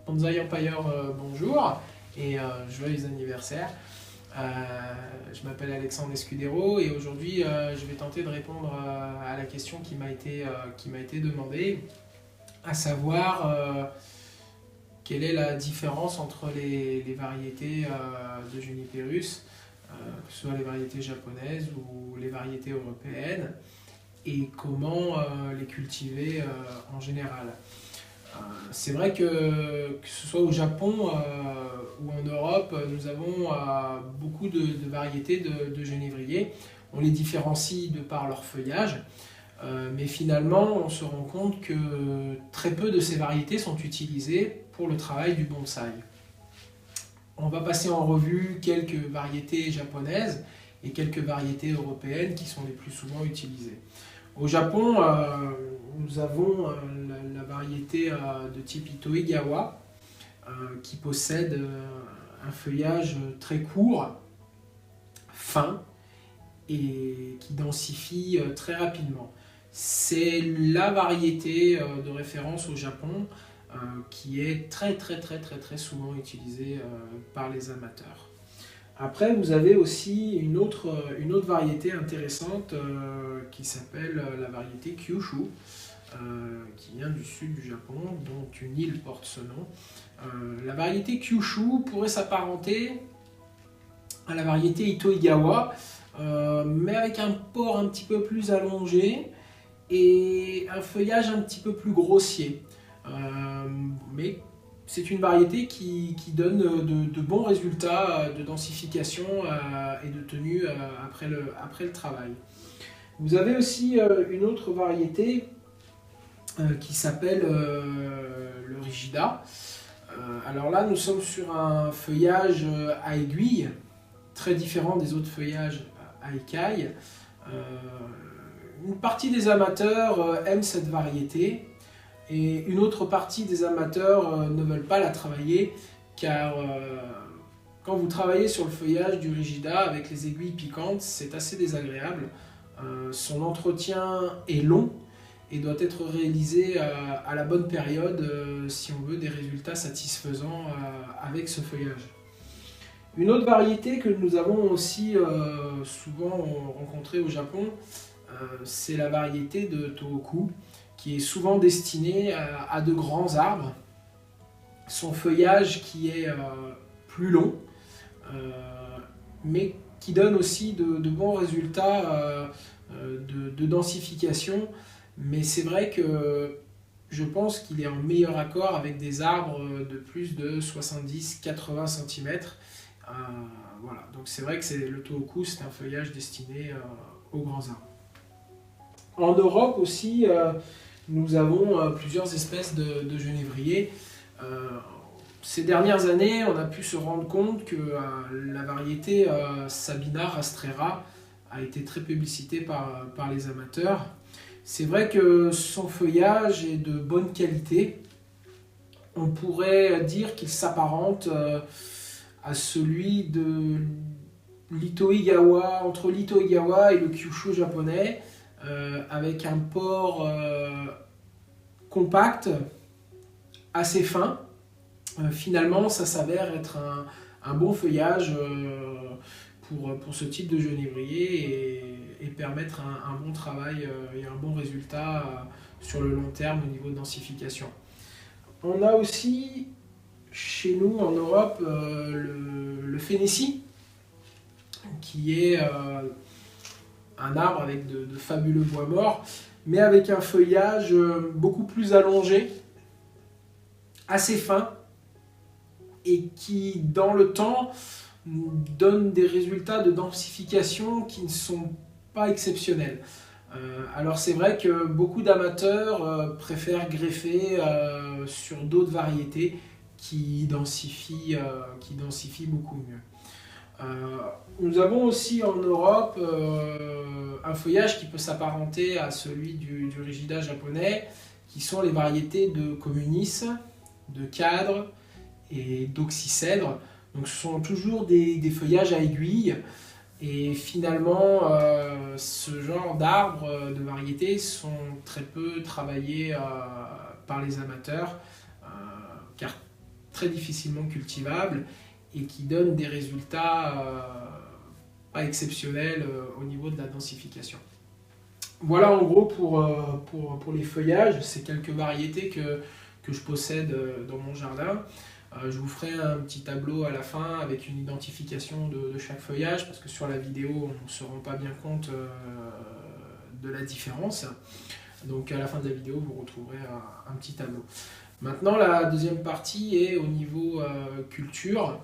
Bonsai Empire, bonjour et joyeux anniversaire. Je m'appelle Alexandre Escudero et aujourd'hui je vais tenter de répondre à la question qui m'a été demandée, à savoir quelle est la différence entre les variétés de Juniperus, que ce soit les variétés japonaises ou les variétés européennes, et comment les cultiver en général. C'est vrai que ce soit au Japon ou en Europe, nous avons beaucoup de variétés de genévriers. On les différencie de par leur feuillage, mais finalement on se rend compte que très peu de ces variétés sont utilisées pour le travail du bonsaï. On va passer en revue quelques variétés japonaises et quelques variétés européennes qui sont les plus souvent utilisées. Au Japon, nous avons la variété de type Ito-Igawa qui possède un feuillage très court, fin et qui densifie très rapidement. C'est la variété de référence au Japon qui est très souvent utilisée par les amateurs. Après, vous avez aussi une autre variété intéressante qui s'appelle la variété Kyushu, qui vient du sud du Japon, dont une île porte ce nom. La variété Kyushu pourrait s'apparenter à la variété Ito-Igawa, mais avec un port un petit peu plus allongé et un feuillage un petit peu plus grossier. Mais c'est une variété qui donne de bons résultats de densification et de tenue après le travail. Vous avez aussi une autre variété qui s'appelle le Rigida. Alors là, nous sommes sur un feuillage à aiguille, très différent des autres feuillages à écailles. Une partie des amateurs aiment cette variété. Et une autre partie des amateurs ne veulent pas la travailler car quand vous travaillez sur le feuillage du Rigida avec les aiguilles piquantes, c'est assez désagréable. Son entretien est long et doit être réalisé à la bonne période si on veut des résultats satisfaisants avec ce feuillage. Une autre variété que nous avons aussi souvent rencontrée au Japon, c'est la variété de Tohoku, qui est souvent destiné à de grands arbres. Son feuillage qui est plus long, mais qui donne aussi de bons résultats de densification. Mais c'est vrai que je pense qu'il est en meilleur accord avec des arbres de plus de 70-80 cm. Voilà. Donc c'est vrai que le Tohoku, c'est un feuillage destiné aux grands arbres. En Europe aussi, nous avons plusieurs espèces de genévriers. Ces dernières années, on a pu se rendre compte que la variété Sabina rastrera a été très publicitée par les amateurs. C'est vrai que son feuillage est de bonne qualité. On pourrait dire qu'il s'apparente à celui de l'Ito-Igawa, entre l'Ito-Igawa et le Kyushu japonais, avec un port compact, assez fin. Finalement, ça s'avère être un bon feuillage pour ce type de genévrier et permettre un bon travail et un bon résultat sur le long terme au niveau de densification. On a aussi chez nous en Europe le Phénécie, qui est un arbre avec de fabuleux bois morts, mais avec un feuillage beaucoup plus allongé, assez fin, et qui, dans le temps, donne des résultats de densification qui ne sont pas exceptionnels. Alors c'est vrai que beaucoup d'amateurs préfèrent greffer sur d'autres variétés qui densifient beaucoup mieux. Nous avons aussi en Europe un feuillage qui peut s'apparenter à celui du Rigida japonais, qui sont les variétés de Communis, de Cadre et d'Oxycèdre. Donc ce sont toujours des feuillages à aiguille, et finalement ce ce genre d'arbres, de variétés, sont très peu travaillés par les amateurs, car très difficilement cultivables et qui donnent des résultats pas exceptionnels au niveau de la densification. Voilà en gros pour les feuillages, c'est quelques variétés que je possède dans mon jardin. Je vous ferai un petit tableau à la fin avec une identification de chaque feuillage, parce que sur la vidéo on ne se rend pas bien compte de la différence. Donc à la fin de la vidéo vous retrouverez un petit tableau. Maintenant la deuxième partie est au niveau culture.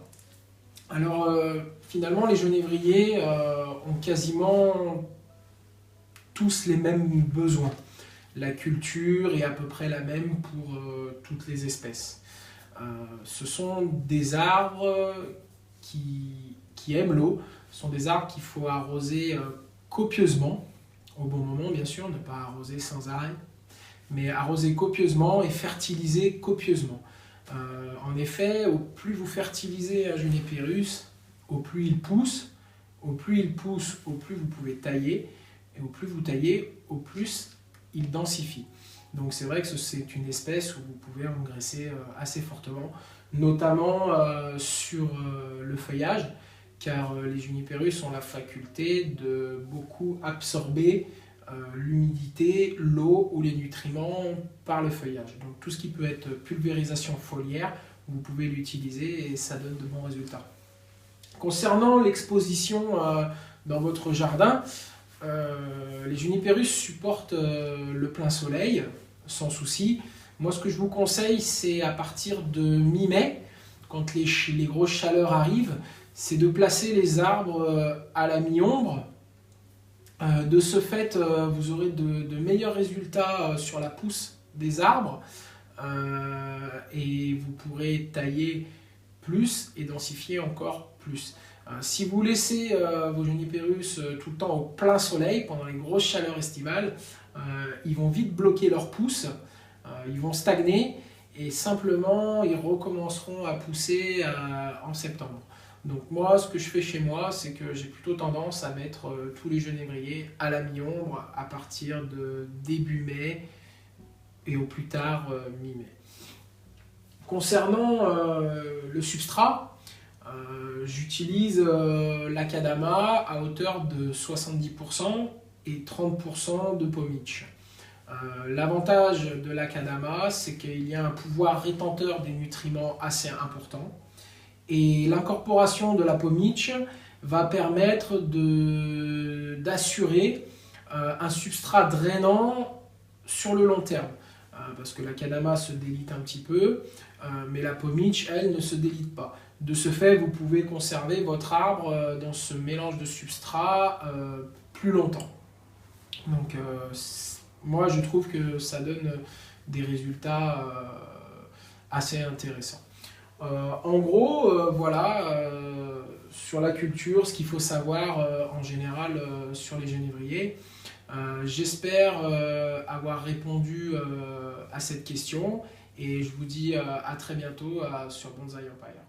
Alors finalement les genévriers ont quasiment tous les mêmes besoins. La culture est à peu près la même pour toutes les espèces. Ce sont des arbres qui aiment l'eau. Ce sont des arbres qu'il faut arroser copieusement, au bon moment bien sûr, ne pas arroser sans arrêt, mais arroser copieusement et fertiliser copieusement. En effet, au plus vous fertilisez un Juniperus, au plus il pousse, au plus il pousse, au plus vous pouvez tailler, et au plus vous taillez, au plus il densifie. Donc c'est vrai que c'est une espèce où vous pouvez engraisser assez fortement, notamment sur le feuillage, car les Juniperus ont la faculté de beaucoup absorber l'humidité, l'eau ou les nutriments par le feuillage. Donc tout ce qui peut être pulvérisation foliaire, vous pouvez l'utiliser et ça donne de bons résultats. Concernant l'exposition dans votre jardin, les Juniperus supportent le plein soleil sans souci. Moi ce que je vous conseille, c'est à partir de mi-mai, quand les grosses chaleurs arrivent, c'est de placer les arbres à la mi-ombre. De ce fait, vous aurez de meilleurs résultats sur la pousse des arbres et vous pourrez tailler plus et densifier encore plus. Si vous laissez vos Juniperus tout le temps au plein soleil pendant les grosses chaleurs estivales, ils vont vite bloquer leur pousse, ils vont stagner et simplement ils recommenceront à pousser en septembre. Donc moi, ce que je fais chez moi, c'est que j'ai plutôt tendance à mettre tous les genévriers à la mi-ombre à partir de début mai et au plus tard mi-mai. Concernant le substrat, j'utilise l'Akadama à hauteur de 70% et 30% de pomitch. L'avantage de l'Akadama, c'est qu'il y a un pouvoir rétenteur des nutriments assez important. Et l'incorporation de la pomitch va permettre d'assurer un substrat drainant sur le long terme. Parce que l'Akadama se délite un petit peu, mais la pomitch, elle, ne se délite pas. De ce fait, vous pouvez conserver votre arbre dans ce mélange de substrat plus longtemps. Donc, moi, je trouve que ça donne des résultats assez intéressants. En gros, voilà, sur la culture, ce qu'il faut savoir en général sur les genévriers. J'espère avoir répondu à cette question et je vous dis à très bientôt sur Bonsai Empire.